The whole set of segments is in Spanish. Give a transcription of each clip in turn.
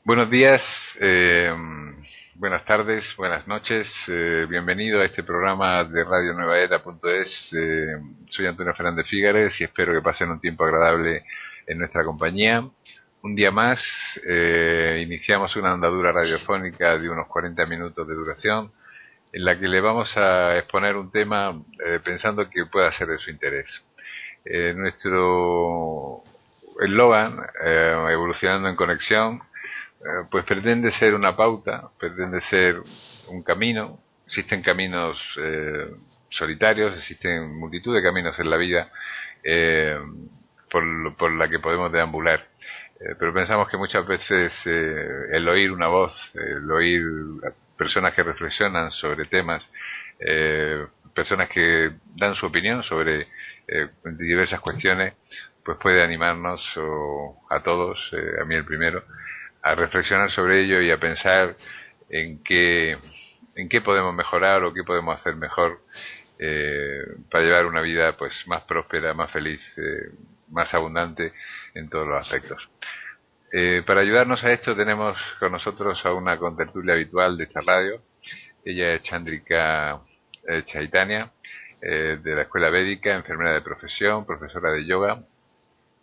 Buenos días, buenas tardes, buenas noches. Bienvenido a este programa de Radio Nueva Era.es. Soy Antonio Fernández Fígares y espero que pasen un tiempo agradable en nuestra compañía. Un día más iniciamos una andadura radiofónica de unos 40 minutos de duración en la que le vamos a exponer un tema pensando que pueda ser de su interés. Nuestro eslogan, Evolucionando en Conexión, pues pretende ser una pauta, pretende ser un camino. Existen caminos solitarios, existen multitud de caminos en la vida eh, por la que podemos deambular. Pero pensamos que muchas veces el oír una voz, el oír personas que reflexionan sobre temas, personas que dan su opinión sobre diversas cuestiones, pues puede animarnos a todos, a mí el primero, a reflexionar sobre ello y a pensar en qué podemos mejorar o qué podemos hacer mejor para llevar una vida pues más próspera, más feliz, más abundante en todos los aspectos. Para ayudarnos a esto tenemos con nosotros a una contertulia habitual de esta radio. Ella es Chandrika Chaitanya, de la Escuela Védica, enfermera de profesión, profesora de yoga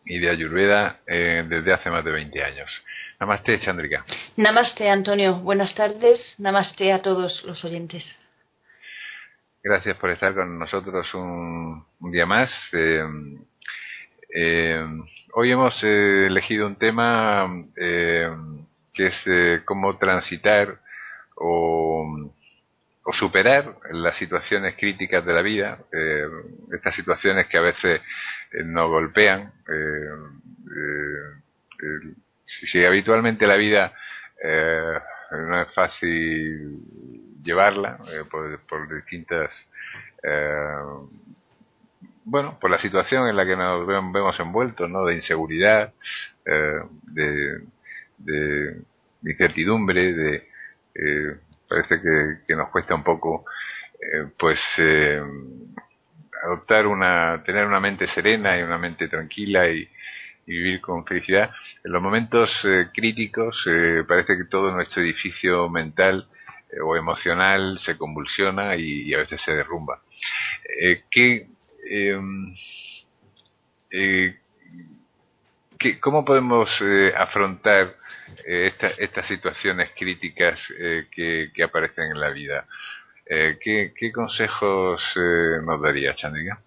y de Ayurveda desde hace más de 20 años. Namaste, Chandrika. Namaste, Antonio. Buenas tardes. Namaste a todos los oyentes. Gracias por estar con nosotros un día más. Hoy hemos elegido un tema que es cómo transitar o superar las situaciones críticas de la vida, estas situaciones que a veces nos golpean. Si habitualmente la vida no es fácil llevarla por distintas por la situación en la que nos vemos envueltos, ¿no? De inseguridad, de incertidumbre, parece que nos cuesta un poco tener una mente serena y una mente tranquila y vivir con felicidad. En los momentos críticos parece que todo nuestro edificio mental o emocional se convulsiona y a veces se derrumba. ¿Cómo podemos afrontar estas situaciones críticas que aparecen en la vida? ¿Qué consejos nos daría, Chandrika?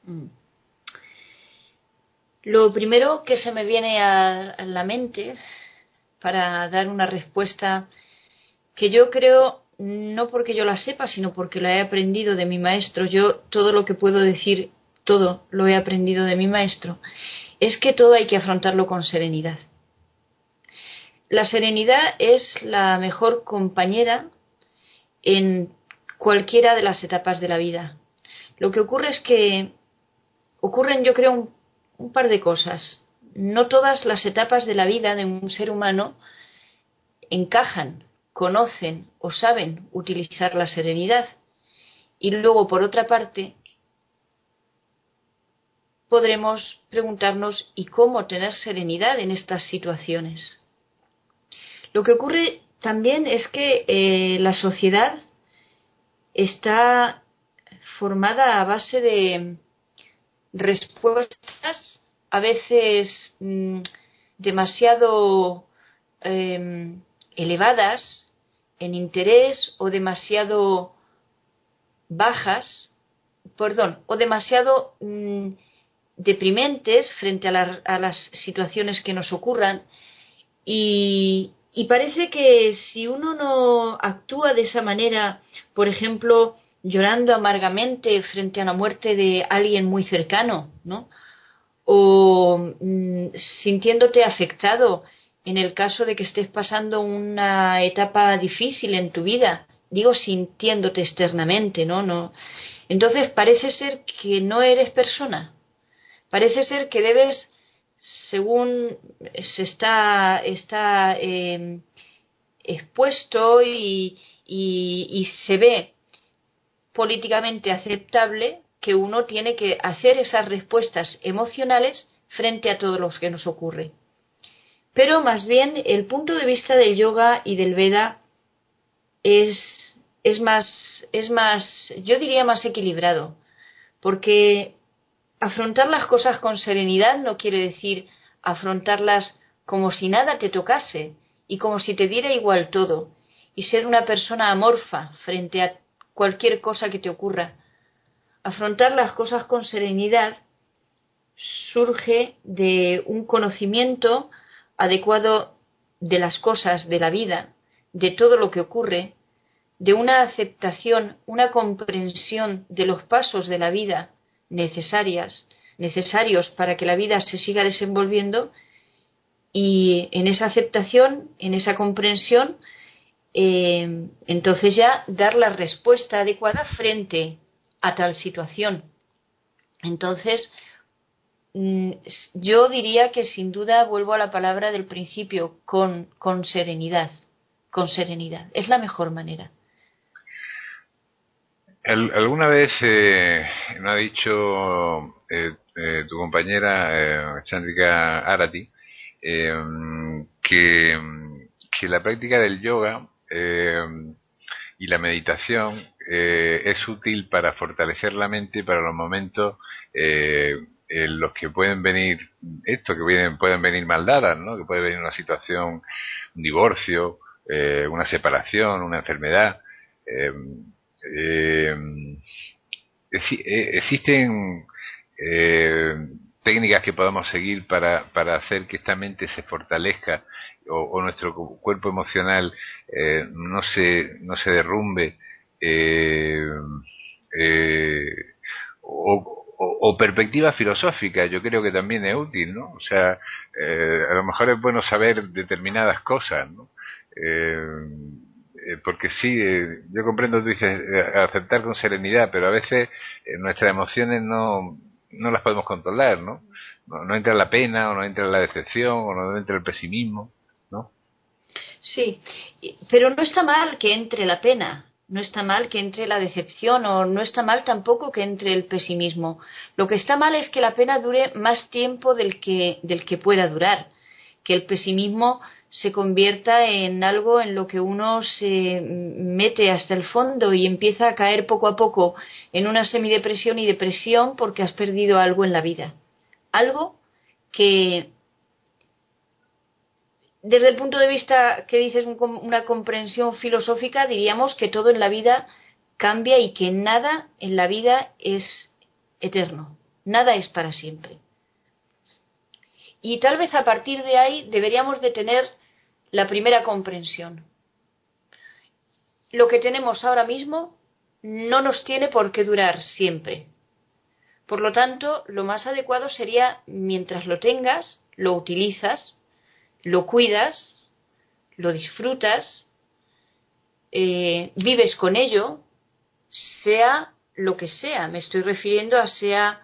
Lo primero que se me viene a la mente para dar una respuesta que yo creo, no porque yo la sepa, sino porque la he aprendido de mi maestro. Yo todo lo que puedo decir, todo lo he aprendido de mi maestro, es que todo hay que afrontarlo con serenidad. La serenidad es la mejor compañera en cualquiera de las etapas de la vida. Lo que ocurre es que ocurren, yo creo, un par de cosas. No todas las etapas de la vida de un ser humano encajan, conocen o saben utilizar la serenidad. Y luego, por otra parte, podremos preguntarnos ¿y cómo tener serenidad en estas situaciones? Lo que ocurre también es que la sociedad está formada a base de respuestas a veces demasiado elevadas en interés o demasiado bajas, o demasiado deprimentes frente a las situaciones que nos ocurran y parece que si uno no actúa de esa manera, por ejemplo, llorando amargamente frente a la muerte de alguien muy cercano, ¿no? O sintiéndote afectado en el caso de que estés pasando una etapa difícil en tu vida, digo sintiéndote externamente, ¿no? Entonces parece ser que no eres persona, parece ser que debes, según se está expuesto y se ve políticamente aceptable, que uno tiene que hacer esas respuestas emocionales frente a todo lo que nos ocurre. Pero más bien el punto de vista del yoga y del Veda es más, yo diría más equilibrado, porque afrontar las cosas con serenidad no quiere decir afrontarlas como si nada te tocase y como si te diera igual todo, y ser una persona amorfa frente a cualquier cosa que te ocurra. Afrontar las cosas con serenidad surge de un conocimiento adecuado de las cosas, de la vida, de todo lo que ocurre, de una aceptación, una comprensión de los pasos de la vida necesarios para que la vida se siga desenvolviendo, y en esa aceptación, en esa comprensión, entonces ya dar la respuesta adecuada frente a tal situación. Entonces, yo diría que sin duda vuelvo a la palabra del principio, con serenidad, con serenidad. Es la mejor manera. Alguna vez nos ha dicho tu compañera Chandrika Arati que, que la práctica del yoga y la meditación es útil para fortalecer la mente para los momentos en los que pueden venir pueden venir mal dadas, ¿no? Que puede venir una situación, un divorcio, una separación, una enfermedad. Eh, eh, existen técnicas que podamos seguir para hacer que esta mente se fortalezca o nuestro cuerpo emocional no se derrumbe, eh, eh, o perspectiva filosófica. Yo creo que también es útil, ¿no? O sea, a lo mejor es bueno saber determinadas cosas, ¿no? Porque sí, yo comprendo, tú dices, aceptar con serenidad, pero a veces nuestras emociones no las podemos controlar, ¿no? No entra la pena, o no entra la decepción, o no entra el pesimismo, ¿no? Sí, pero no está mal que entre la pena, no está mal que entre la decepción, o no está mal tampoco que entre el pesimismo. Lo que está mal es que la pena dure más tiempo del que pueda durar, que el pesimismo se convierta en algo en lo que uno se mete hasta el fondo y empieza a caer poco a poco en una semidepresión y depresión porque has perdido algo en la vida. Algo que, desde el punto de vista que dices una comprensión filosófica, diríamos que todo en la vida cambia y que nada en la vida es eterno, nada es para siempre. Y tal vez a partir de ahí deberíamos de tener la primera comprensión. Lo que tenemos ahora mismo no nos tiene por qué durar siempre. Por lo tanto, lo más adecuado sería, mientras lo tengas, lo utilizas, lo cuidas, lo disfrutas, vives con ello, sea lo que sea. Me estoy refiriendo a sea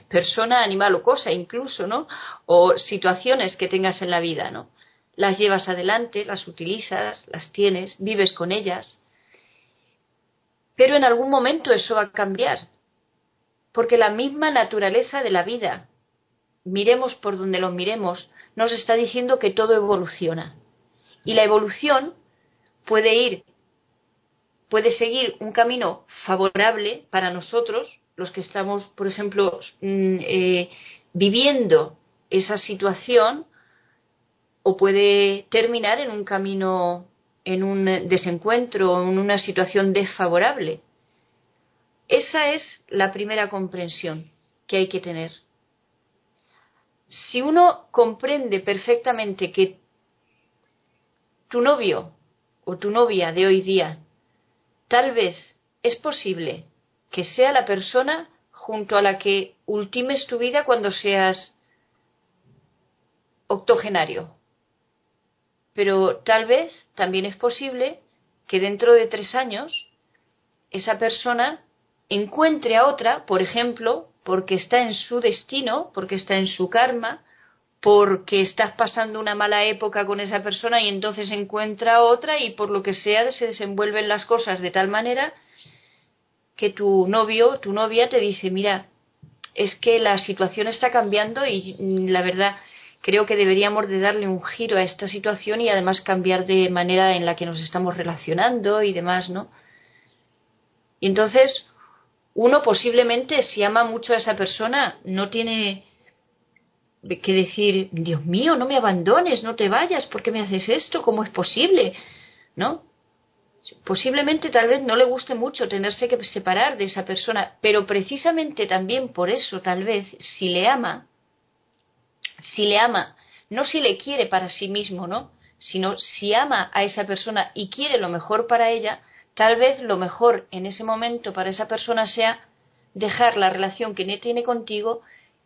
persona, animal o cosa incluso, ¿no? O situaciones que tengas en la vida, ¿no? Las llevas adelante, las utilizas, las tienes, vives con ellas. Pero en algún momento eso va a cambiar, porque la misma naturaleza de la vida, miremos por donde lo miremos, nos está diciendo que todo evoluciona. Y la evolución puede seguir un camino favorable para nosotros, los que estamos, por ejemplo, viviendo esa situación, o puede terminar en un camino, en un desencuentro, en una situación desfavorable. Esa es la primera comprensión que hay que tener. Si uno comprende perfectamente que tu novio o tu novia de hoy día tal vez es posible que sea la persona junto a la que ultimes tu vida cuando seas octogenario, pero tal vez también es posible que dentro de 3 años esa persona encuentre a otra, por ejemplo, porque está en su destino, porque está en su karma, porque estás pasando una mala época con esa persona y entonces encuentra a otra, y por lo que sea se desenvuelven las cosas de tal manera que tu novio, tu novia te dice, mira, es que la situación está cambiando y la verdad creo que deberíamos de darle un giro a esta situación y además cambiar de manera en la que nos estamos relacionando y demás, ¿no? Y entonces, uno posiblemente, si ama mucho a esa persona, no tiene que decir, Dios mío, no me abandones, no te vayas, ¿por qué me haces esto? ¿Cómo es posible? ¿No? Posiblemente tal vez no le guste mucho tenerse que separar de esa persona, pero precisamente también por eso, tal vez, si le ama, no si le quiere para sí mismo, ¿no? Sino si ama a esa persona y quiere lo mejor para ella, tal vez lo mejor en ese momento para esa persona sea dejar la relación que tiene contigo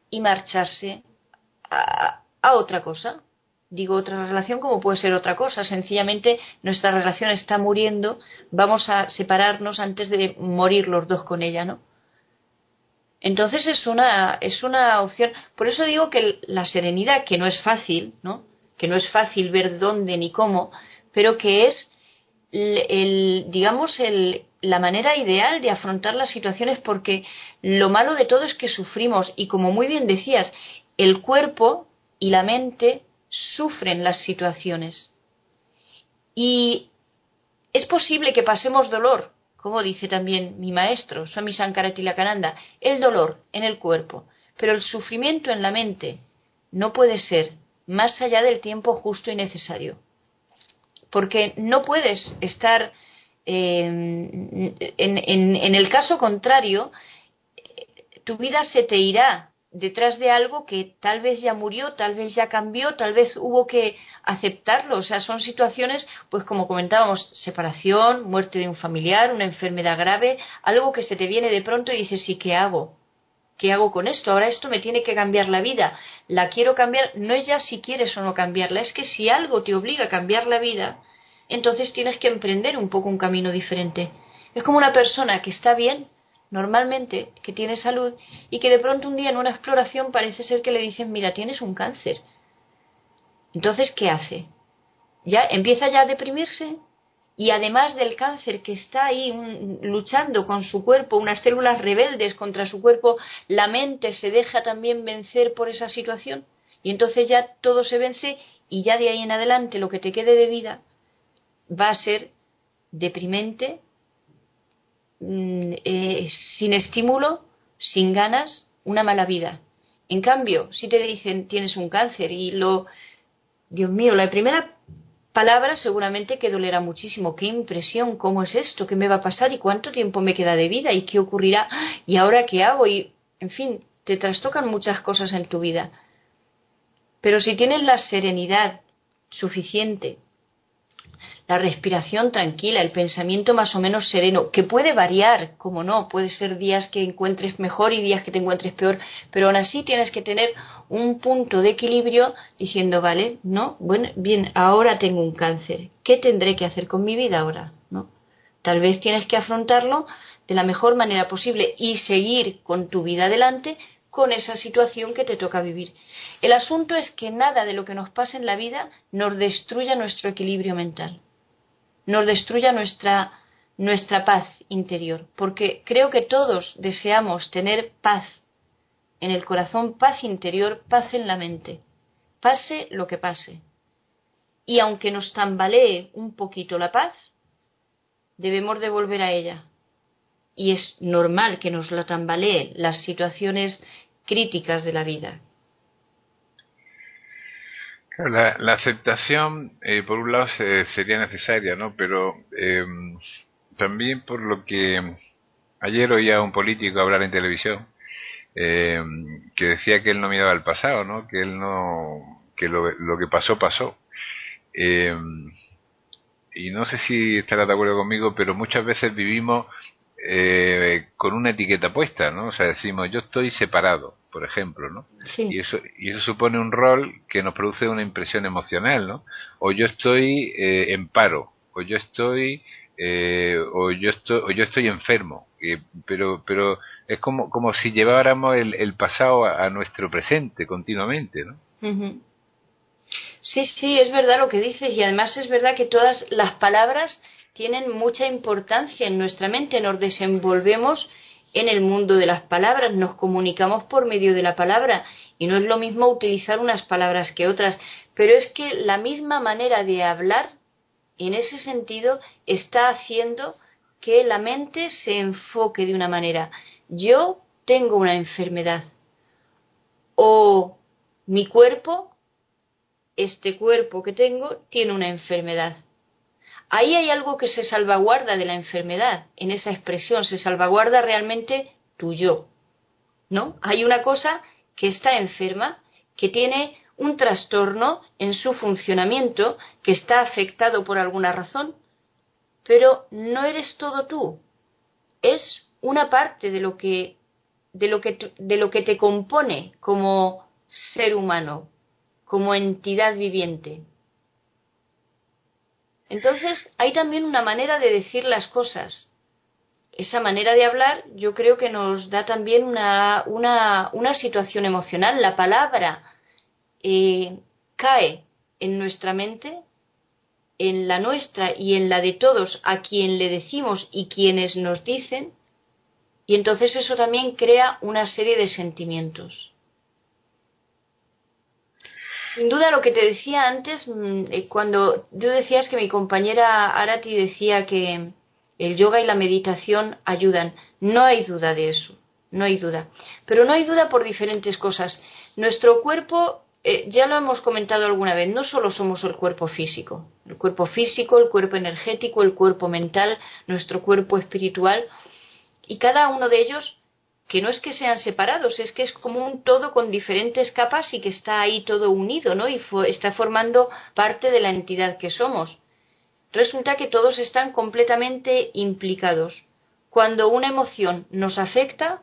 y marcharse a otra cosa. Digo otra relación como puede ser otra cosa. Sencillamente nuestra relación está muriendo, vamos a separarnos antes de morir los dos con ella, ¿no? Entonces es una opción. Por eso digo que la serenidad, que no es fácil, ¿no? Que no es fácil ver dónde ni cómo, pero que es la manera ideal de afrontar las situaciones, porque lo malo de todo es que sufrimos y, como muy bien decías, el cuerpo y la mente sufren las situaciones. Y es posible que pasemos dolor, como dice también mi maestro, Swami Sankara-Tilakananda, el dolor en el cuerpo, pero el sufrimiento en la mente no puede ser más allá del tiempo justo y necesario. Porque no puedes estar, en el caso contrario, tu vida se te irá detrás de algo que tal vez ya murió, tal vez ya cambió, tal vez hubo que aceptarlo. O sea, son situaciones, pues como comentábamos, separación, muerte de un familiar, una enfermedad grave, algo que se te viene de pronto y dices, ¿y qué hago? ¿Qué hago con esto? Ahora esto me tiene que cambiar la vida. La quiero cambiar, no es ya si quieres o no cambiarla, es que si algo te obliga a cambiar la vida, entonces tienes que emprender un poco un camino diferente. Es como una persona que está bien, normalmente, que tiene salud, y que de pronto un día en una exploración parece ser que le dicen, mira, tienes un cáncer. Entonces, ¿qué hace? Ya empieza ya a deprimirse, y además del cáncer que está ahí luchando con su cuerpo, unas células rebeldes contra su cuerpo, la mente se deja también vencer por esa situación, y entonces ya todo se vence, y ya de ahí en adelante lo que te quede de vida va a ser deprimente, sin estímulo, sin ganas, una mala vida. En cambio, si te dicen tienes un cáncer Dios mío, la primera palabra seguramente que dolerá muchísimo. Qué impresión, cómo es esto, qué me va a pasar y cuánto tiempo me queda de vida y qué ocurrirá y ahora qué hago y, en fin, te trastocan muchas cosas en tu vida. Pero si tienes la serenidad suficiente, la respiración tranquila, el pensamiento más o menos sereno, que puede variar, como no, puede ser días que encuentres mejor y días que te encuentres peor, pero aún así tienes que tener un punto de equilibrio diciendo, vale, no, bueno, bien, ahora tengo un cáncer, ¿qué tendré que hacer con mi vida ahora? ¿No? Tal vez tienes que afrontarlo de la mejor manera posible y seguir con tu vida adelante con esa situación que te toca vivir. El asunto es que nada de lo que nos pasa en la vida nos destruya nuestro equilibrio mental, nos destruya nuestra paz interior, porque creo que todos deseamos tener paz en el corazón, paz interior, paz en la mente, pase lo que pase. Y aunque nos tambalee un poquito la paz, debemos de volver a ella. Y es normal que nos la tambaleen las situaciones críticas de la vida. Claro, la aceptación, por un lado, sería necesaria, ¿no? Pero también por lo que ayer oía a un político hablar en televisión, que decía que él no miraba al pasado, ¿no? Que él no, que lo que pasó, pasó. Y no sé si estarás de acuerdo conmigo, pero muchas veces vivimos con una etiqueta puesta, ¿no? O sea, decimos, yo estoy separado, por ejemplo, ¿no? Sí. Y eso supone un rol que nos produce una impresión emocional, ¿no? O yo estoy en paro, o yo estoy o yo estoy enfermo, pero es como si lleváramos el pasado a nuestro presente continuamente, ¿no? Uh-huh. Sí, sí, es verdad lo que dices, y además es verdad que todas las palabras tienen mucha importancia en nuestra mente, nos desenvolvemos en el mundo de las palabras, nos comunicamos por medio de la palabra y no es lo mismo utilizar unas palabras que otras, pero es que la misma manera de hablar, en ese sentido, está haciendo que la mente se enfoque de una manera. Yo tengo una enfermedad o mi cuerpo, este cuerpo que tengo, tiene una enfermedad. Ahí hay algo que se salvaguarda de la enfermedad, en esa expresión, se salvaguarda realmente tu yo, ¿no? Hay una cosa que está enferma, que tiene un trastorno en su funcionamiento, que está afectado por alguna razón, pero no eres todo tú, es una parte de lo que te compone como ser humano, como entidad viviente. Entonces, hay también una manera de decir las cosas. Esa manera de hablar yo creo que nos da también una situación emocional. La palabra cae en nuestra mente, en la nuestra y en la de todos a quien le decimos y quienes nos dicen, y entonces eso también crea una serie de sentimientos. Sin duda, lo que te decía antes, cuando tú decías que mi compañera Arati decía que el yoga y la meditación ayudan, no hay duda de eso, no hay duda. Pero no hay duda por diferentes cosas. Nuestro cuerpo, ya lo hemos comentado alguna vez, no solo somos el cuerpo físico, el cuerpo energético, el cuerpo mental, nuestro cuerpo espiritual, y cada uno de ellos, que no es que sean separados, es que es como un todo con diferentes capas y que está ahí todo unido, ¿no? Y está formando parte de la entidad que somos. Resulta que todos están completamente implicados. Cuando una emoción nos afecta,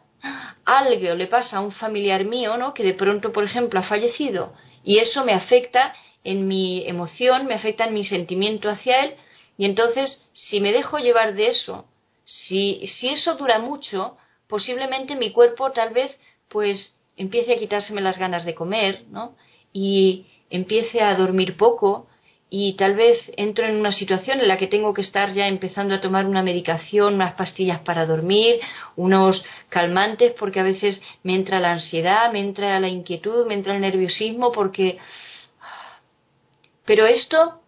algo le pasa a un familiar mío, ¿no? Que de pronto, por ejemplo, ha fallecido, y eso me afecta en mi emoción, me afecta en mi sentimiento hacia él, y entonces, si me dejo llevar de eso, si eso dura mucho, posiblemente mi cuerpo tal vez pues empiece a quitárseme las ganas de comer, ¿no? Y empiece a dormir poco, y tal vez entro en una situación en la que tengo que estar ya empezando a tomar una medicación, unas pastillas para dormir, unos calmantes, porque a veces me entra la ansiedad, me entra la inquietud, me entra el nerviosismo, porque... Pero esto,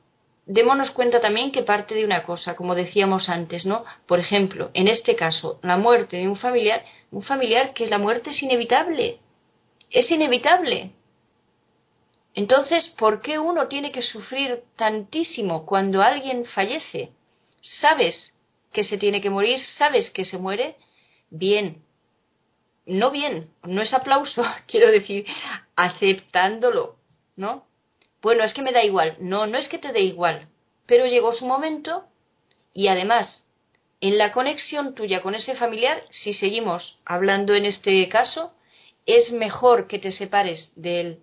démonos cuenta también que parte de una cosa, como decíamos antes, ¿no? Por ejemplo, en este caso, la muerte de un familiar que la muerte es inevitable. Es inevitable. Entonces, ¿por qué uno tiene que sufrir tantísimo cuando alguien fallece? ¿Sabes que se tiene que morir? ¿Sabes que se muere? Bien. No bien, no es aplauso, quiero decir, aceptándolo, ¿no? Bueno, es que me da igual. No, no es que te dé igual. Pero llegó su momento y además, en la conexión tuya con ese familiar, si seguimos hablando en este caso, es mejor que te separes del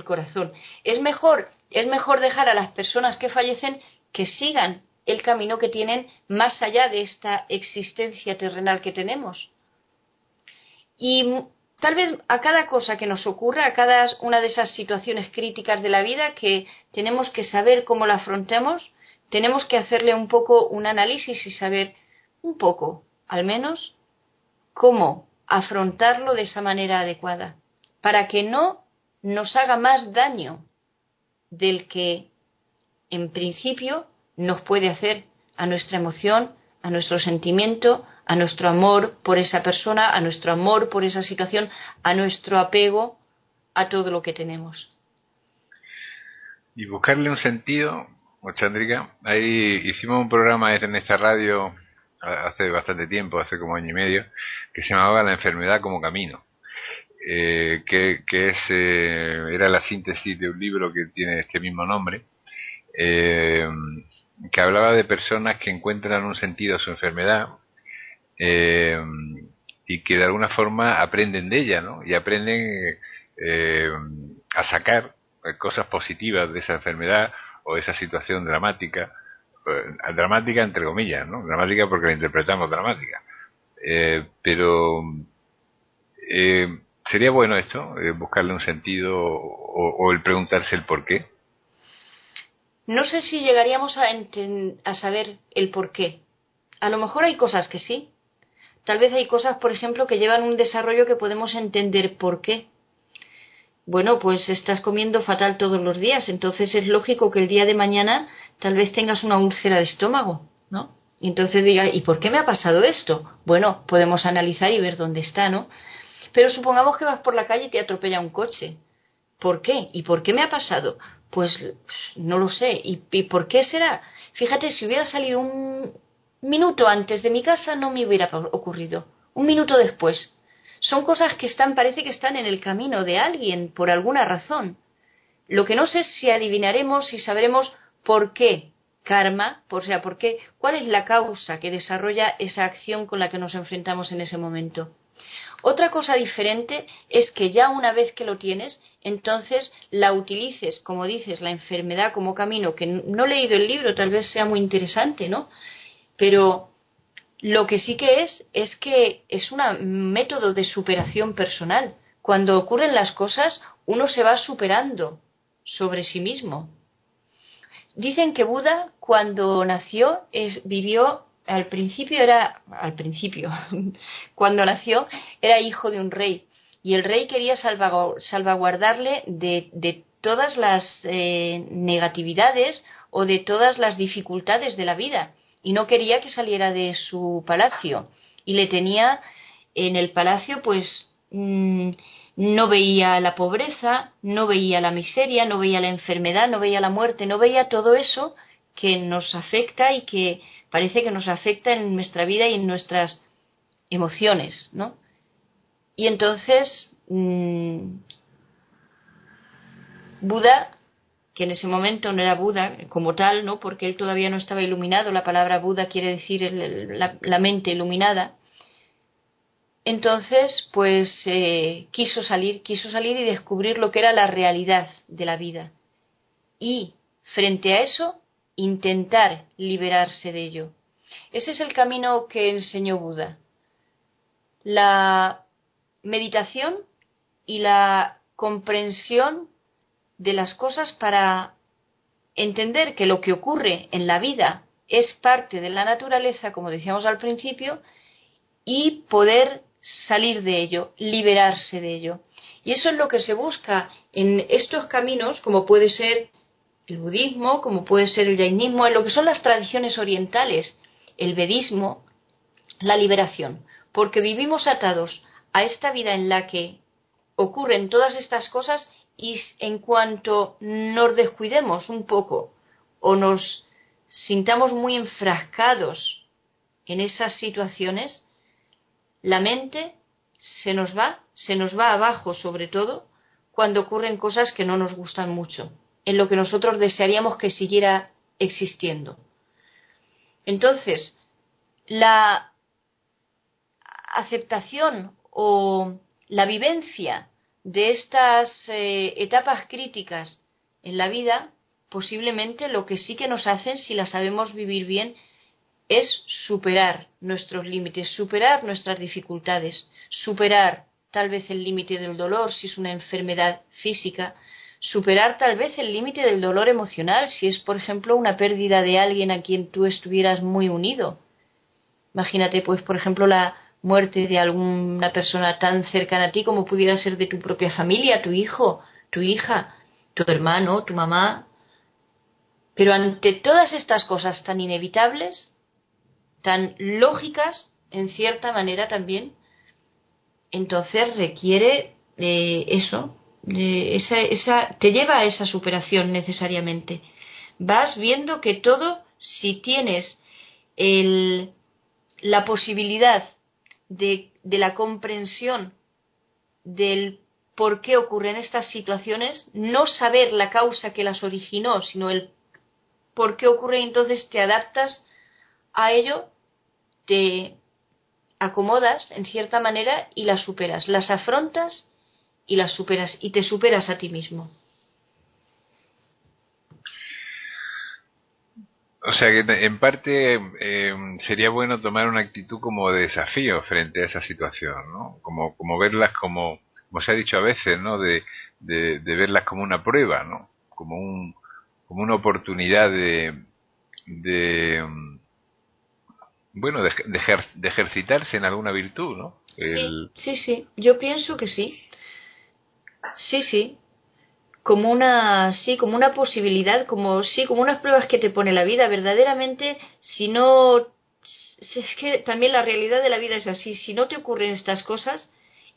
corazón. Es mejor dejar a las personas que fallecen que sigan el camino que tienen más allá de esta existencia terrenal que tenemos. Y tal vez a cada cosa que nos ocurra, a cada una de esas situaciones críticas de la vida que tenemos que saber cómo la afrontemos, tenemos que hacerle un poco un análisis y saber un poco, al menos, cómo afrontarlo de esa manera adecuada, para que no nos haga más daño del que en principio nos puede hacer a nuestra emoción, a nuestro sentimiento, a nuestro amor por esa persona, a nuestro amor por esa situación, a nuestro apego a todo lo que tenemos. Y buscarle un sentido, Chandrika. Ahí hicimos un programa en esta radio hace bastante tiempo, hace como año y medio, que se llamaba La enfermedad como camino. Era la síntesis de un libro que tiene este mismo nombre, que hablaba de personas que encuentran un sentido a su enfermedad, y que de alguna forma aprenden de ella, ¿no? Y aprenden a sacar cosas positivas de esa enfermedad o de esa situación dramática, dramática entre comillas, ¿no? Dramática porque la interpretamos dramática, pero sería bueno esto, buscarle un sentido o el preguntarse el por qué. No sé si llegaríamos a saber el por qué. A lo mejor hay cosas que sí, Tal vez hay cosas, por ejemplo, que llevan un desarrollo que podemos entender por qué. Bueno, pues estás comiendo fatal todos los días, entonces es lógico que el día de mañana tal vez tengas una úlcera de estómago, ¿no? Y entonces diga, ¿y por qué me ha pasado esto? Bueno, podemos analizar y ver dónde está, ¿no? Pero supongamos que vas por la calle y te atropella un coche. ¿Por qué? ¿Y por qué me ha pasado? Pues no lo sé. ¿Y por qué será? Fíjate, si hubiera salido un minuto antes de mi casa no me hubiera ocurrido. Un minuto después. Son cosas que parece que están en el camino de alguien por alguna razón. Lo que no sé es si adivinaremos, si sabremos por qué karma, o sea, por qué, cuál es la causa que desarrolla esa acción con la que nos enfrentamos en ese momento. Otra cosa diferente es que ya una vez que lo tienes, entonces la utilices, como dices, la enfermedad como camino, que no he leído el libro, tal vez sea muy interesante, ¿no? Pero lo que sí que es que es un método de superación personal. Cuando ocurren las cosas, uno se va superando sobre sí mismo. Dicen que Buda, cuando nació, vivió, cuando nació, era hijo de un rey. Y el rey quería salvaguardarle de todas las negatividades o de todas las dificultades de la vida. Y no quería que saliera de su palacio. Y le tenía en el palacio, pues, no veía la pobreza, no veía la miseria, no veía la enfermedad, no veía la muerte, no veía todo eso que nos afecta y que parece que nos afecta en nuestra vida y en nuestras emociones, ¿no? Y entonces Buda, que en ese momento no era Buda como tal, ¿no? Porque él todavía no estaba iluminado, la palabra Buda quiere decir la mente iluminada. Entonces, pues quiso salir y descubrir lo que era la realidad de la vida. Y, frente a eso, intentar liberarse de ello. Ese es el camino que enseñó Buda. La meditación y la comprensión de las cosas para entender que lo que ocurre en la vida es parte de la naturaleza, como decíamos al principio, y poder salir de ello, liberarse de ello. Y eso es lo que se busca en estos caminos, como puede ser el budismo, como puede ser el jainismo, en lo que son las tradiciones orientales, el vedismo, la liberación. Porque vivimos atados a esta vida en la que ocurren todas estas cosas y en cuanto nos descuidemos un poco o nos sintamos muy enfrascados en esas situaciones, la mente se nos va abajo, sobre todo cuando ocurren cosas que no nos gustan mucho, en lo que nosotros desearíamos que siguiera existiendo. Entonces, la aceptación o la vivencia de estas etapas críticas en la vida, posiblemente lo que sí que nos hacen, si las sabemos vivir bien, es superar nuestros límites, superar nuestras dificultades, superar tal vez el límite del dolor si es una enfermedad física, superar tal vez el límite del dolor emocional si es, por ejemplo, una pérdida de alguien a quien tú estuvieras muy unido. Imagínate, pues, por ejemplo, la muerte de alguna persona tan cercana a ti como pudiera ser de tu propia familia, tu hijo, tu hija, tu hermano, tu mamá. Pero ante todas estas cosas tan inevitables, tan lógicas, en cierta manera también, entonces requiere eso, te lleva a esa superación necesariamente. Vas viendo que todo, si tienes la posibilidad de la comprensión del por qué ocurren estas situaciones, no saber la causa que las originó, sino el por qué ocurre, entonces te adaptas a ello, te acomodas en cierta manera y las superas, las afrontas y las superas y te superas a ti mismo. O sea que en parte sería bueno tomar una actitud como de desafío frente a esa situación, ¿no? Como verlas como se ha dicho a veces, ¿no? De verlas como una prueba, ¿no? Como una oportunidad de bueno, de ejercitarse en alguna virtud, ¿no? Sí, sí, sí, yo pienso que sí. Sí, sí, como una, sí, como una posibilidad, como sí, como unas pruebas que te pone la vida. Verdaderamente, si no, es que también la realidad de la vida es así. Si no te ocurren estas cosas,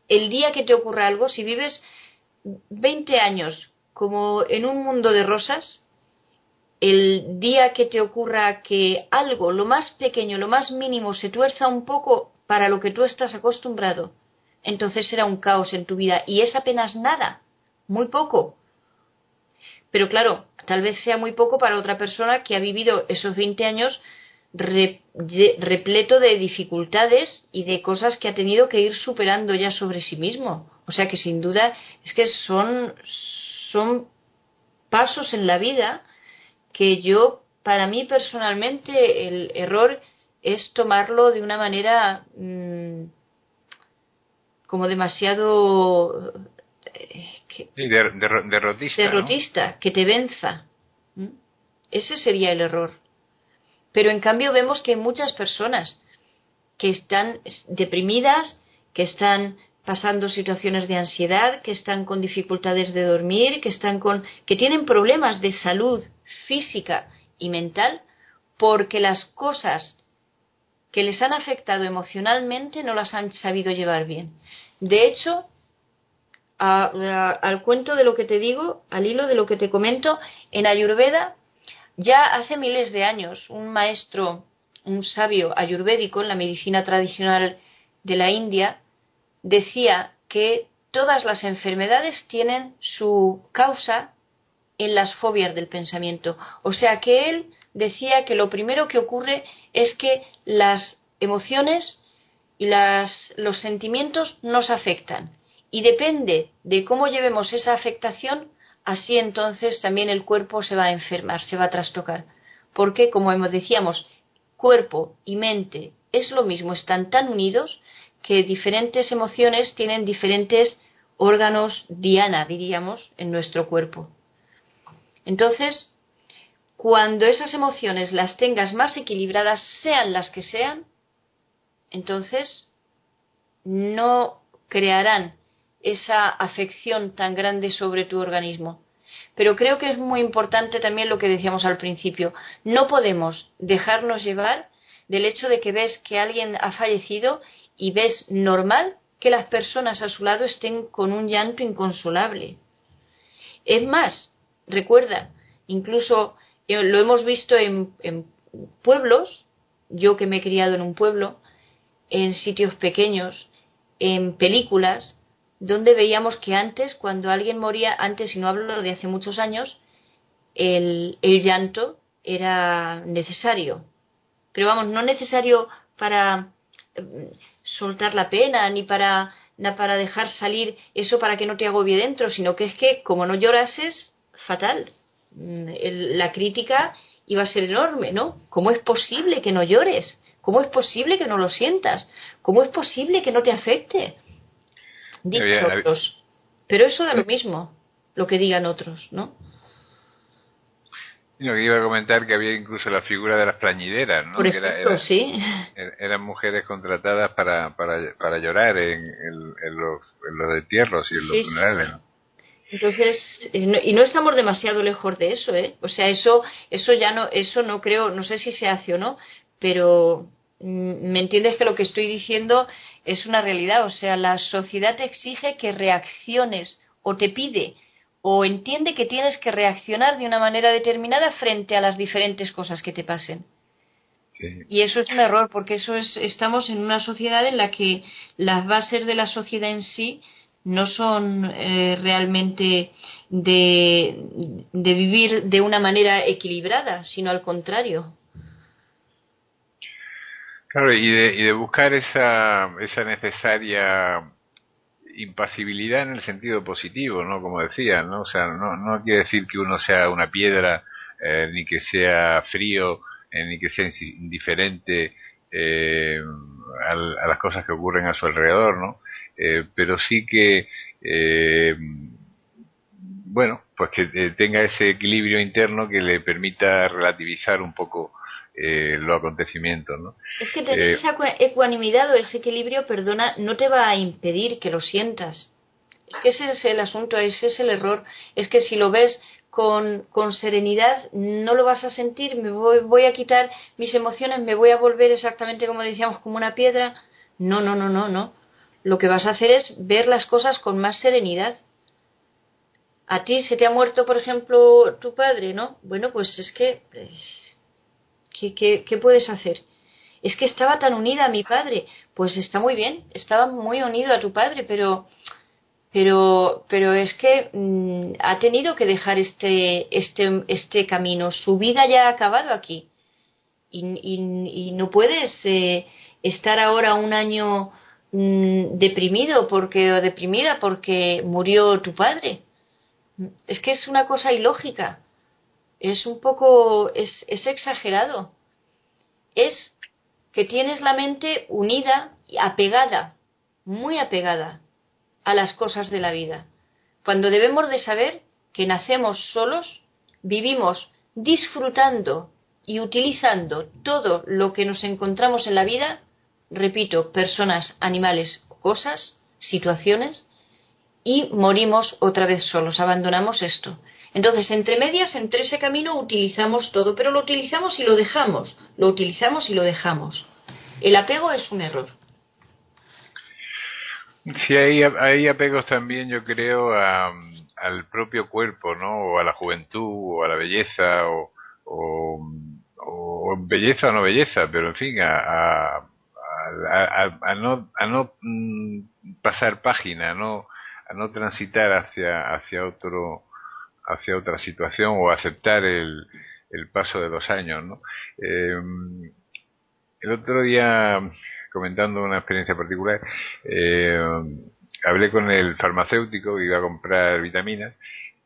el día que te ocurra algo, si vives 20 años como en un mundo de rosas, el día que te ocurra que algo, lo más pequeño, lo más mínimo, se tuerza un poco para lo que tú estás acostumbrado, entonces será un caos en tu vida y es apenas nada, muy poco. Pero claro, tal vez sea muy poco para otra persona que ha vivido esos 20 años repleto de dificultades y de cosas que ha tenido que ir superando ya sobre sí mismo. O sea que sin duda es que son pasos en la vida que yo, para mí personalmente, el error es tomarlo de una manera como demasiado Sí, derrotista, ¿no? derrotista, que te venza. ¿Mm? Ese sería el error. Pero en cambio vemos que hay muchas personas que están deprimidas, que están pasando situaciones de ansiedad, que están con dificultades de dormir, que tienen problemas de salud física y mental porque las cosas que les han afectado emocionalmente no las han sabido llevar bien. De hecho, al cuento de lo que te digo, al hilo de lo que te comento, en Ayurveda, ya hace miles de años, un maestro, un sabio ayurvédico en la medicina tradicional de la India, decía que todas las enfermedades tienen su causa en las fobias del pensamiento. O sea que él decía que lo primero que ocurre es que las emociones y los sentimientos nos afectan. Y depende de cómo llevemos esa afectación, así entonces también el cuerpo se va a enfermar, se va a trastocar. Porque, como decíamos, cuerpo y mente es lo mismo, están tan unidos que diferentes emociones tienen diferentes órganos diana, diríamos, en nuestro cuerpo. Entonces, cuando esas emociones las tengas más equilibradas, sean las que sean, entonces no crearán esa afección tan grande sobre tu organismo. Pero creo que es muy importante también lo que decíamos al principio. No podemos dejarnos llevar del hecho de que ves que alguien ha fallecido y ves normal que las personas a su lado estén con un llanto inconsolable. Es más, recuerda, incluso lo hemos visto en pueblos, yo que me he criado en un pueblo, en sitios pequeños, en películas, donde veíamos que antes, cuando alguien moría, antes, y no hablo de hace muchos años, el llanto era necesario. Pero vamos, no necesario para soltar la pena, ni para dejar salir eso para que no te agobie dentro, sino que es que como no llorases, fatal. La crítica iba a ser enorme, ¿no? ¿Cómo es posible que no llores? ¿Cómo es posible que no lo sientas? ¿Cómo es posible que no te afecte? Dicho Había, otros. Pero eso da lo mismo, lo que digan otros, ¿no? no, iba a comentar que había incluso la figura de las plañideras, Por ¿no? Que ejemplo, sí. eran mujeres contratadas para llorar en los entierros y en los Sí, sí, funerales, sí. ¿no? Entonces, y no estamos demasiado lejos de eso, ¿eh? O sea, eso ya no, eso no creo, no sé si se hace o no, pero me entiendes que lo que estoy diciendo es una realidad. O sea, la sociedad te exige que reacciones o te pide o entiende que tienes que reaccionar de una manera determinada frente a las diferentes cosas que te pasen. Sí. Y eso es un error, porque estamos en una sociedad en la que las bases de la sociedad en sí no son realmente de vivir de una manera equilibrada, sino al contrario. Claro, y de buscar esa necesaria impasibilidad en el sentido positivo, ¿no? Como decía, ¿no? O sea, no quiere decir que uno sea una piedra, ni que sea frío, ni que sea indiferente eh, a las cosas que ocurren a su alrededor, ¿no? Pero sí que, bueno, pues que tenga ese equilibrio interno que le permita relativizar un poco los acontecimientos, ¿no? Es que tener esa ecuanimidad o ese equilibrio, perdona, no te va a impedir que lo sientas. Es que ese es el asunto, ese es el error. Es que si lo ves con serenidad, no lo vas a sentir. Voy a quitar mis emociones, me voy a volver exactamente como decíamos, como una piedra. No, no, no, no, no. Lo que vas a hacer es ver las cosas con más serenidad. A ti se te ha muerto, por ejemplo, tu padre, ¿no? Bueno, pues es que... ¿Qué puedes hacer? Es que estaba tan unida a mi padre. Pues está muy bien, estaba muy unido a tu padre, pero es que ha tenido que dejar este camino. Su vida ya ha acabado aquí. Y no puedes estar ahora un año deprimido o deprimida porque murió tu padre. Es que es una cosa ilógica. Es un poco, es exagerado. Es que tienes la mente unida y apegada, muy apegada a las cosas de la vida. Cuando debemos de saber que nacemos solos, vivimos disfrutando y utilizando todo lo que nos encontramos en la vida, repito, personas, animales, cosas, situaciones, y morimos otra vez solos, abandonamos esto. Entonces, entre medias, entre ese camino utilizamos todo, pero lo utilizamos y lo dejamos, lo utilizamos y lo dejamos. El apego es un error. Sí, hay apegos también, yo creo, al propio cuerpo, ¿no? O a la juventud, o a la belleza, o belleza o no belleza, pero en fin, a no pasar página, a no transitar hacia otra situación o aceptar el paso de los años, ¿no? El otro día, comentando una experiencia particular, hablé con el farmacéutico que iba a comprar vitaminas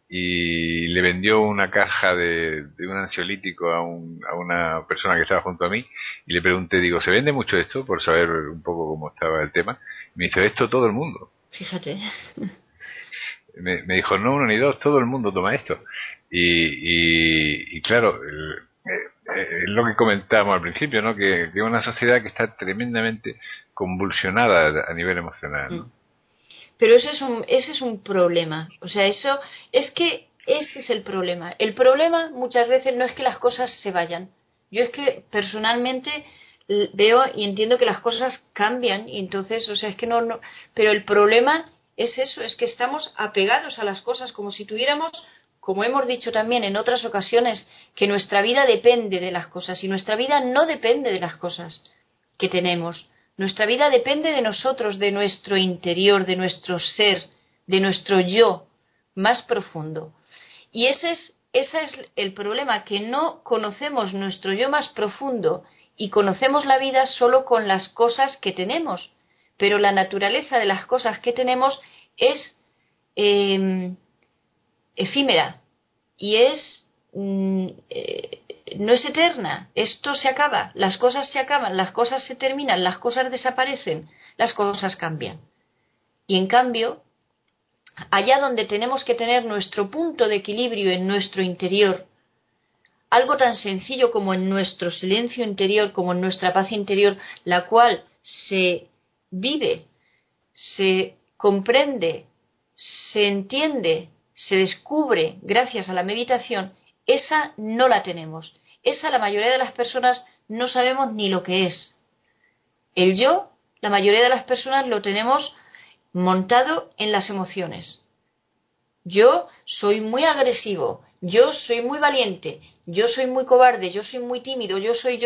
y le vendió una caja de un ansiolítico a una persona que estaba junto a mí y le pregunté, digo, ¿se vende mucho esto? Por saber un poco cómo estaba el tema. Y me dice, esto todo el mundo. Fíjate. Me dijo, no uno ni dos, todo el mundo toma esto. Y claro, es lo que comentábamos al principio, ¿no? Que es una sociedad que está tremendamente convulsionada a nivel emocional, ¿no? Pero ese es un problema. O sea, ese es el problema. El problema muchas veces no es que las cosas se vayan. Yo es que personalmente veo y entiendo que las cosas cambian y entonces, o sea, es que no, pero el problema es eso, es que estamos apegados a las cosas como si tuviéramos, como hemos dicho también en otras ocasiones, que nuestra vida depende de las cosas y nuestra vida no depende de las cosas que tenemos. Nuestra vida depende de nosotros, de nuestro interior, de nuestro ser, de nuestro yo más profundo. Y ese es el problema, que no conocemos nuestro yo más profundo y conocemos la vida solo con las cosas que tenemos. Pero la naturaleza de las cosas que tenemos es efímera y no es eterna. Esto se acaba, las cosas se acaban, las cosas se terminan, las cosas desaparecen, las cosas cambian. Y en cambio, allá donde tenemos que tener nuestro punto de equilibrio en nuestro interior, algo tan sencillo como en nuestro silencio interior, como en nuestra paz interior, la cual se vive, se comprende, se entiende, se descubre gracias a la meditación, esa no la tenemos. Esa la mayoría de las personas no sabemos ni lo que es. El yo, la mayoría de las personas lo tenemos montado en las emociones. Yo soy muy agresivo, yo soy muy valiente, yo soy muy cobarde, yo soy muy tímido, yo soy.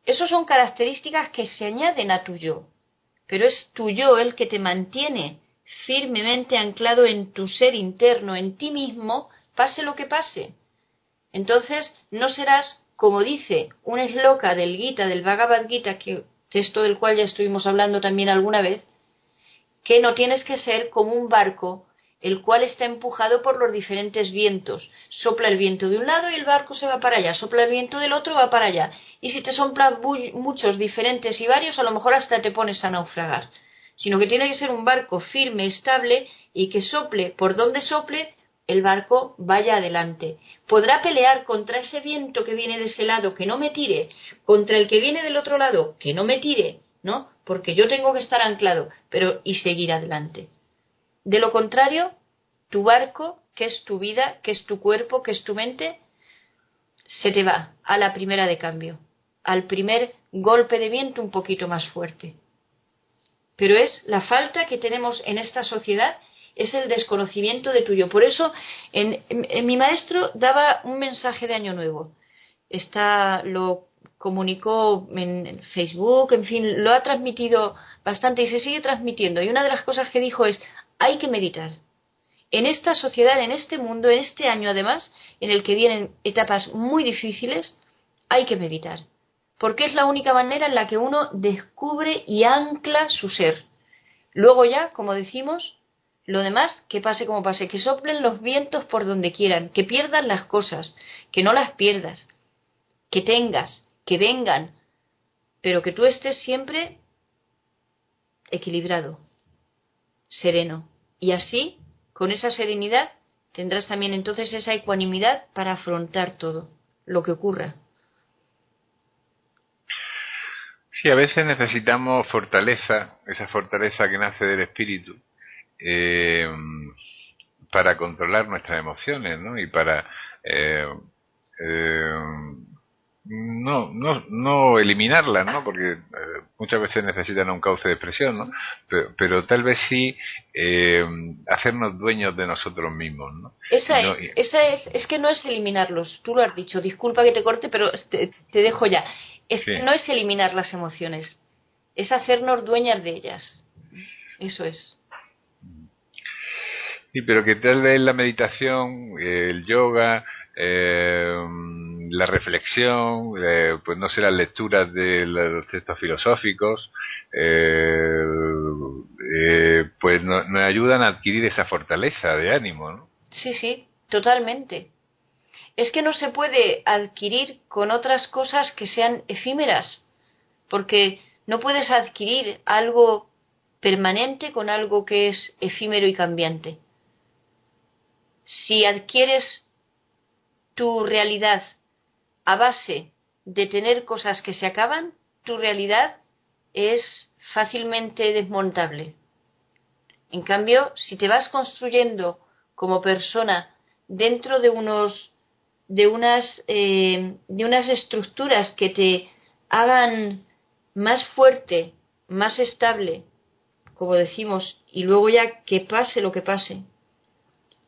Esas son características que se añaden a tu yo, pero es tu yo el que te mantiene firmemente anclado en tu ser interno, en ti mismo, pase lo que pase. Entonces no serás, como dice un esloka del Gita, del Bhagavad Gita, texto del cual ya estuvimos hablando también alguna vez, que no tienes que ser como un barco el cual está empujado por los diferentes vientos. Sopla el viento de un lado y el barco se va para allá, sopla el viento del otro, va para allá. Y si te soplan muchos diferentes y varios, a lo mejor hasta te pones a naufragar. Sino que tiene que ser un barco firme, estable y que sople por donde sople, el barco vaya adelante. Podrá pelear contra ese viento que viene de ese lado, que no me tire, contra el que viene del otro lado, que no me tire, ¿no? Porque yo tengo que estar anclado, pero y seguir adelante. De lo contrario, tu barco, que es tu vida, que es tu cuerpo, que es tu mente, se te va a la primera de cambio, al primer golpe de viento un poquito más fuerte. Pero es la falta que tenemos en esta sociedad, es el desconocimiento de tuyo. Por eso, en mi maestro daba un mensaje de Año Nuevo. Lo comunicó en Facebook, en fin, lo ha transmitido bastante y se sigue transmitiendo. Y una de las cosas que dijo es, hay que meditar. En esta sociedad, en este mundo, en este año además, en el que vienen etapas muy difíciles, hay que meditar. Porque es la única manera en la que uno descubre y ancla su ser. Luego ya, como decimos, lo demás, que pase como pase, que soplen los vientos por donde quieran, que pierdas las cosas, que no las pierdas, que tengas, que vengan, pero que tú estés siempre equilibrado, sereno. Y así, con esa serenidad, tendrás también entonces esa ecuanimidad para afrontar todo lo que ocurra. Sí, a veces necesitamos fortaleza, esa fortaleza que nace del espíritu, para controlar nuestras emociones, ¿no? Y para eh, no eliminarlas, ¿no? Porque muchas veces necesitan un cauce de expresión, ¿no? Pero tal vez sí hacernos dueños de nosotros mismos, ¿no? Es que no es eliminarlos, tú lo has dicho, disculpa que te corte, pero te dejo ya. Sí. No es eliminar las emociones, es hacernos dueñas de ellas. Eso es. Sí, pero que tal vez la meditación, el yoga, la reflexión, pues no sé, las lecturas de los textos filosóficos, pues nos ayudan a adquirir esa fortaleza de ánimo, ¿no? Sí, totalmente. Es que no se puede adquirir con otras cosas que sean efímeras, porque no puedes adquirir algo permanente con algo que es efímero y cambiante. Si adquieres tu realidad a base de tener cosas que se acaban, tu realidad es fácilmente desmontable. En cambio, si te vas construyendo como persona dentro de unas estructuras que te hagan más fuerte, más estable, como decimos, y luego ya que pase lo que pase.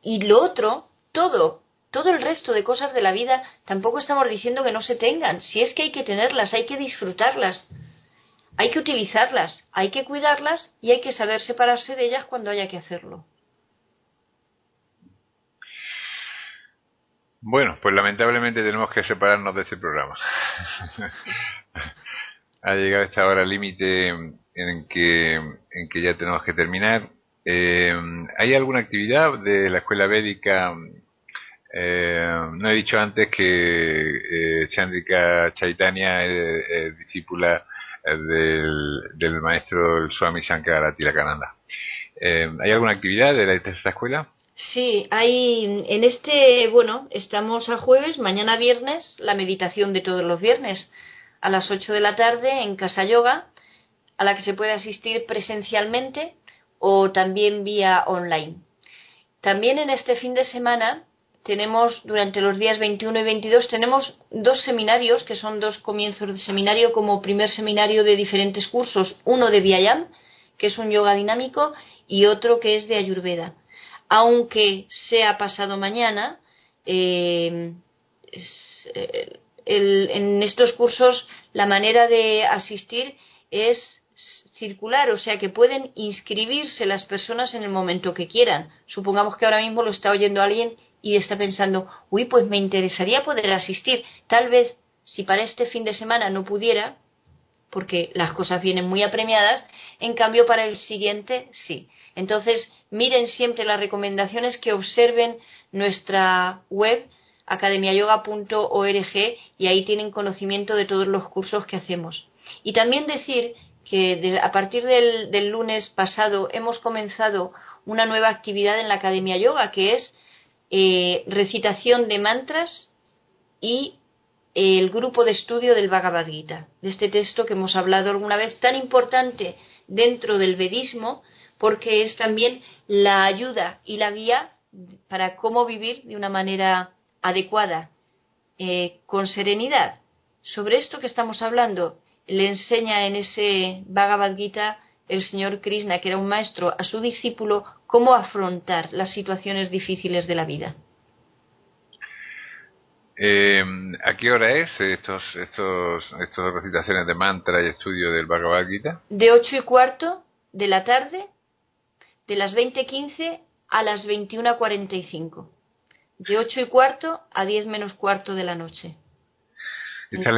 Y lo otro, todo el resto de cosas de la vida, tampoco estamos diciendo que no se tengan. Si es que hay que tenerlas, hay que disfrutarlas, hay que utilizarlas, hay que cuidarlas y hay que saber separarse de ellas cuando haya que hacerlo. Bueno, pues lamentablemente tenemos que separarnos de este programa. Ha llegado esta hora límite en que ya tenemos que terminar. ¿Hay alguna actividad de la Escuela Védica? No he dicho antes que Chandrika Chaitanya es discípula del maestro el Swami Shankara Tilakananda. ¿Hay alguna actividad de esta escuela? Sí, estamos a jueves, mañana viernes, la meditación de todos los viernes, a las 8 de la tarde en Casa Yoga, a la que se puede asistir presencialmente o también vía online. También en este fin de semana tenemos, durante los días 21 y 22, tenemos 2 seminarios, que son 2 comienzos de seminario, como primer seminario de diferentes cursos, uno de Vyayam, que es un yoga dinámico, y otro que es de Ayurveda. Aunque sea pasado mañana, en estos cursos la manera de asistir es circular, o sea que pueden inscribirse las personas en el momento que quieran. Supongamos que ahora mismo lo está oyendo alguien y está pensando, pues me interesaría poder asistir. Tal vez, si para este fin de semana no pudiera, porque las cosas vienen muy apremiadas, en cambio para el siguiente sí. Entonces, miren siempre las recomendaciones, que observen nuestra web academiayoga.org y ahí tienen conocimiento de todos los cursos que hacemos. Y también decir que a partir del lunes pasado hemos comenzado una nueva actividad en la Academia Yoga, que es recitación de mantras y el grupo de estudio del Bhagavad Gita, de este texto que hemos hablado alguna vez, tan importante dentro del vedismo, porque es también la ayuda y la guía para cómo vivir de una manera adecuada, con serenidad. Sobre esto que estamos hablando, le enseña en ese Bhagavad Gita el señor Krishna, que era un maestro, a su discípulo cómo afrontar las situaciones difíciles de la vida. ¿A qué hora es estas recitaciones de mantra y estudio del Bhagavad Gita? De 8:15 de la tarde, de las 20:15 a las 21:45. De 8:15 a 10:15 de la noche. Esta es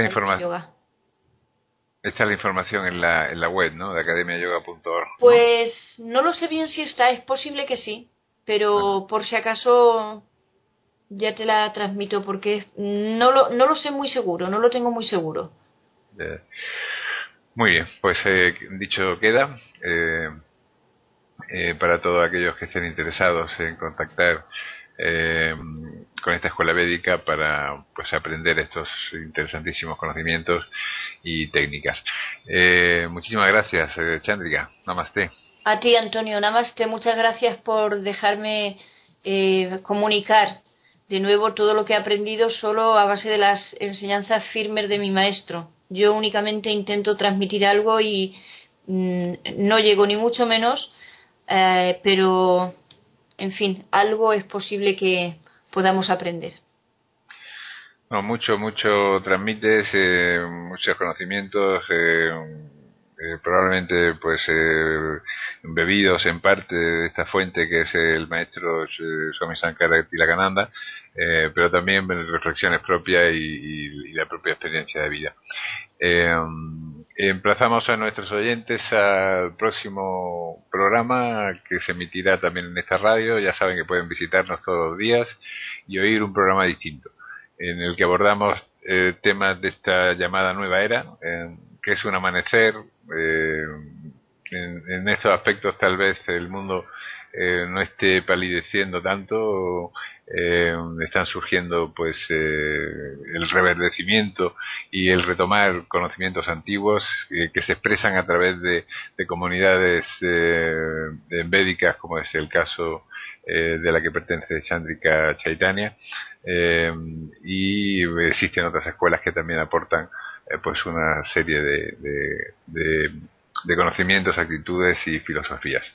la información en la web, ¿no? De academiayoga.org. Pues no lo sé bien si está, es posible que sí, pero por si acaso ya te la transmito, porque no lo sé muy seguro, no lo tengo muy seguro. Muy bien, pues dicho queda, para todos aquellos que estén interesados en contactar con esta escuela védica para pues aprender estos interesantísimos conocimientos y técnicas. Muchísimas gracias, Chandrika. Namaste. A ti, Antonio, namaste. Muchas gracias por dejarme comunicar de nuevo todo lo que he aprendido solo a base de las enseñanzas firmes de mi maestro. Yo únicamente intento transmitir algo y no llego ni mucho menos, pero en fin, algo es posible que podamos aprender. No, mucho transmites, muchos conocimientos, probablemente pues bebidos en parte de esta fuente que es el maestro Swami Sankara Tilakananda, pero también reflexiones propias y la propia experiencia de vida. Emplazamos a nuestros oyentes al próximo programa que se emitirá también en esta radio. Ya saben que pueden visitarnos todos los días y oír un programa distinto en el que abordamos temas de esta llamada nueva era, que es un amanecer. En estos aspectos tal vez el mundo no esté palideciendo tanto. Están surgiendo pues el reverdecimiento y el retomar conocimientos antiguos que se expresan a través de comunidades védicas, como es el caso de la que pertenece Chandrika Chaitanya, y existen otras escuelas que también aportan pues una serie de conocimientos, actitudes y filosofías.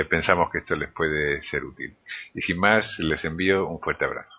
Pensamos que esto les puede ser útil. Y sin más, les envío un fuerte abrazo.